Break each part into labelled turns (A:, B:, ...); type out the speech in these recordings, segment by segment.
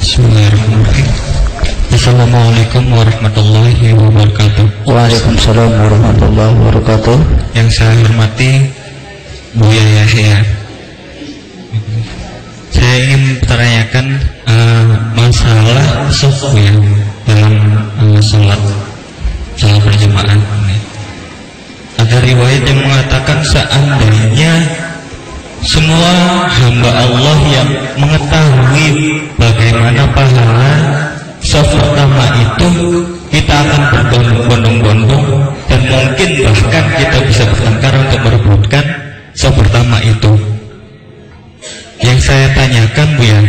A: Bismillahirrahmanirrahim. Assalamualaikum warahmatullahi wabarakatuh.
B: Waalaikumsalam warahmatullahi wabarakatuh.
A: Yang saya hormati Buya Yahya, saya ingin menanyakan masalah shaf yang dalam sholat berjamaah. Ada riwayat yang mengatakan seandainya semua hamba Allah yang mengetahui bagaimana pahala shaf pertama itu, kita akan berbondong-bondong dan mungkin bahkan kita bisa bertengkar untuk merebutkan shaf pertama itu. Yang saya tanyakan Bu ya,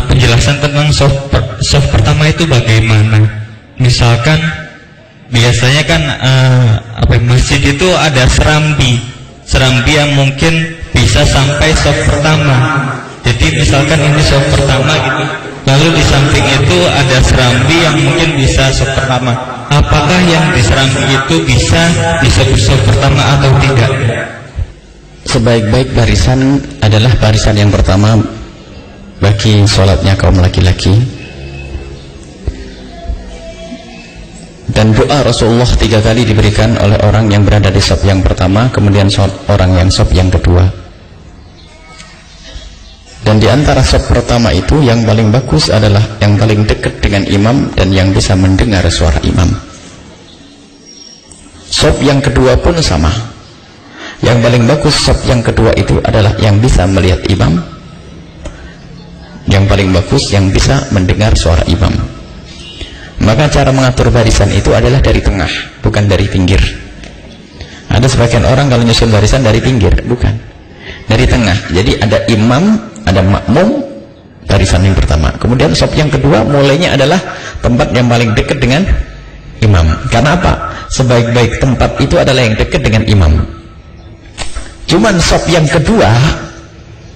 A: penjelasan tentang shaf pertama itu bagaimana? Misalkan biasanya kan masjid itu ada serambi yang mungkin bisa sampai shaf pertama. Jadi misalkan ini shaf pertama gitu, lalu di samping itu ada serambi yang mungkin bisa shaf pertama. Apakah yang di serambi itu bisa disebut shaf pertama atau tidak?
B: Sebaik-baik barisan adalah barisan yang pertama bagi sholatnya kaum laki-laki. Dan doa Rasulullah 3 kali diberikan oleh orang yang berada di shaf yang pertama, kemudian orang yang shaf yang kedua. Dan di antara shaf pertama itu yang paling bagus adalah yang paling dekat dengan imam dan yang bisa mendengar suara imam. Shaf yang kedua pun sama. Yang paling bagus shaf yang kedua itu adalah yang bisa melihat imam. Yang paling bagus yang bisa mendengar suara imam. Maka cara mengatur barisan itu adalah dari tengah, bukan dari pinggir. Ada sebagian orang kalau nyusun barisan dari pinggir, bukan, dari tengah. Jadi ada imam, ada makmum, barisan yang pertama. Kemudian shaf yang kedua mulainya adalah tempat yang paling dekat dengan imam. Karena apa? Sebaik-baik tempat itu adalah yang dekat dengan imam. Cuman shaf yang kedua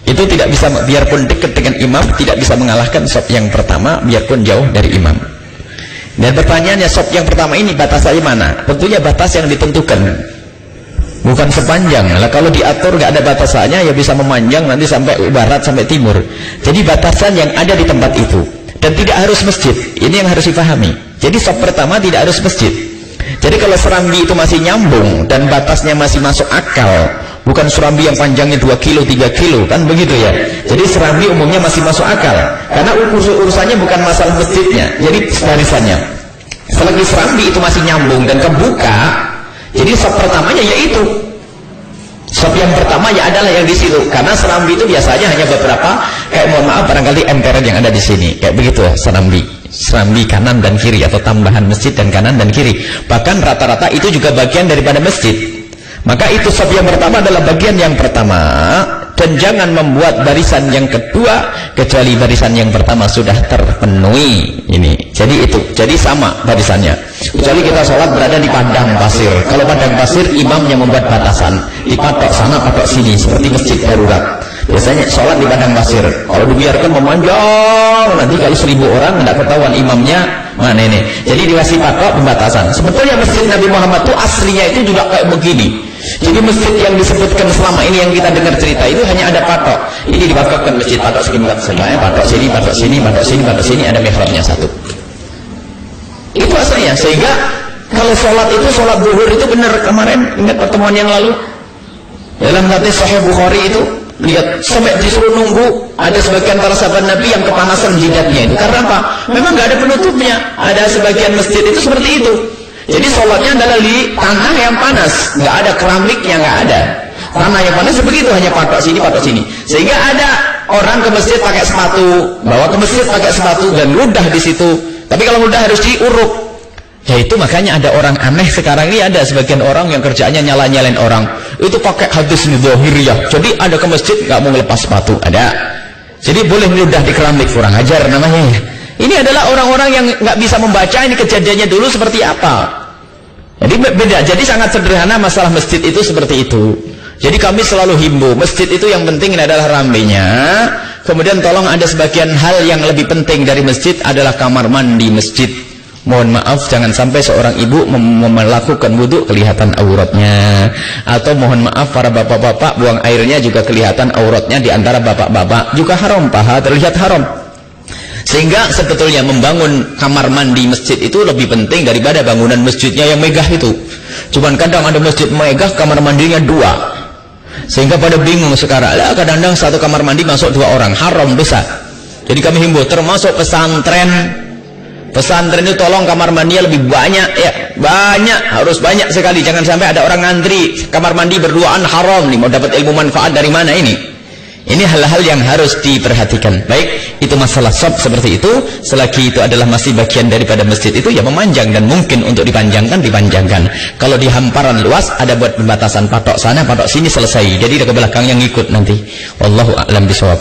B: itu tidak bisa, biarpun dekat dengan imam, tidak bisa mengalahkan shaf yang pertama biarpun jauh dari imam. Dan pertanyaannya, shaf yang pertama ini batasannya mana? Tentunya batas yang ditentukan, bukan sepanjang. Nah, kalau diatur nggak ada batasannya, ya bisa memanjang nanti sampai barat sampai timur. Jadi batasan yang ada di tempat itu, dan tidak harus masjid. Ini yang harus dipahami. Jadi shaf pertama tidak harus masjid. Jadi kalau serambi itu masih nyambung dan batasnya masih masuk akal, bukan serambi yang panjangnya 2 kilo, 3 kilo, kan begitu ya. Jadi serambi umumnya masih masuk akal, karena urusannya bukan masalah masjidnya, jadi barisannya. Selagi serambi itu masih nyambung dan kebuka, jadi shaf pertamanya yaitu shaf yang pertama ya adalah yang di situ. Karena serambi itu biasanya hanya beberapa, kayak mohon maaf barangkali emperan yang ada di sini, kayak begitu ya, serambi kanan dan kiri atau tambahan masjid dan kanan dan kiri. Bahkan rata-rata itu juga bagian daripada masjid. Maka itu shaf yang pertama adalah bagian yang pertama, dan jangan membuat barisan yang kedua kecuali barisan yang pertama sudah terpenuhi. Ini jadi itu, jadi sama barisannya, kecuali kita sholat berada di padang pasir. Kalau padang pasir imamnya membuat batasan, dipatok sana patok sini seperti masjid darurat. Biasanya sholat di padang pasir, kalau dibiarkan memanjang nanti kali 1000 orang tidak ketahuan imamnya mana ini. Jadi dikasih patok pembatasan. Sebetulnya masjid Nabi Muhammad itu aslinya itu juga kayak begini. Jadi masjid yang disebutkan selama ini yang kita dengar cerita itu hanya ada patok. Ini dipatokkan masjid, patok segini, patok sini, patok sini, patok sini, patok sini, ada mihrabnya satu. Itu asalnya. Sehingga kalau sholat itu, sholat zuhur itu benar, kemarin ingat pertemuan yang lalu dalam hadis Sahih Bukhari itu, lihat sampai disuruh nunggu, ada sebagian para sahabat Nabi yang kepanasan jidatnya itu. Karena apa? Memang nggak ada penutupnya. Ada sebagian masjid itu seperti itu. Jadi sholatnya adalah di tanah yang panas, nggak ada keramiknya, nggak ada. Tanah yang panas begitu, hanya patok sini, patok sini. Sehingga ada orang ke masjid pakai sepatu, bawa ke masjid pakai sepatu dan ludah di situ. Tapi kalau ludah harus diuruk. Ya itu makanya ada orang aneh sekarang ini, ada sebagian orang yang kerjaannya nyala-nyalain orang. Itu pakai hadis zahiriyah. Jadi ada ke masjid nggak mau lepas sepatu, ada. Jadi boleh meludah di keramik, kurang ajar namanya. Ini adalah orang-orang yang nggak bisa membaca ini kejadiannya dulu seperti apa. Jadi beda. Jadi sangat sederhana masalah masjid itu seperti itu. Jadi kami selalu himbau, masjid itu yang penting adalah rambenya. Kemudian tolong ada sebagian hal yang lebih penting dari masjid adalah kamar mandi masjid. Mohon maaf, jangan sampai seorang ibu melakukan wudhu kelihatan auratnya. Atau mohon maaf para bapak-bapak buang airnya juga kelihatan auratnya di antara bapak-bapak. Juga haram, paha terlihat haram. Sehingga sebetulnya membangun kamar mandi masjid itu lebih penting daripada bangunan masjidnya yang megah itu. Cuman kadang ada masjid megah kamar mandinya 2, sehingga pada bingung sekarang. Lah kadang-kadang satu kamar mandi masuk 2 orang, haram, dosa. Jadi kami himbau termasuk pesantren itu tolong kamar mandinya lebih banyak ya, banyak, harus banyak sekali. Jangan sampai ada orang ngantri kamar mandi berduaan, haram nih, mau dapat ilmu manfaat dari mana ini? Ini hal-hal yang harus diperhatikan. Baik, itu masalah shop seperti itu. Selagi itu adalah masih bagian daripada masjid itu, ya memanjang, dan mungkin untuk dipanjangkan, dipanjangkan. Kalau di hamparan luas, ada buat pembatasan, patok sana, patok sini, selesai. Jadi ke belakang yang ikut nanti. Wallahu a'lam bishawab.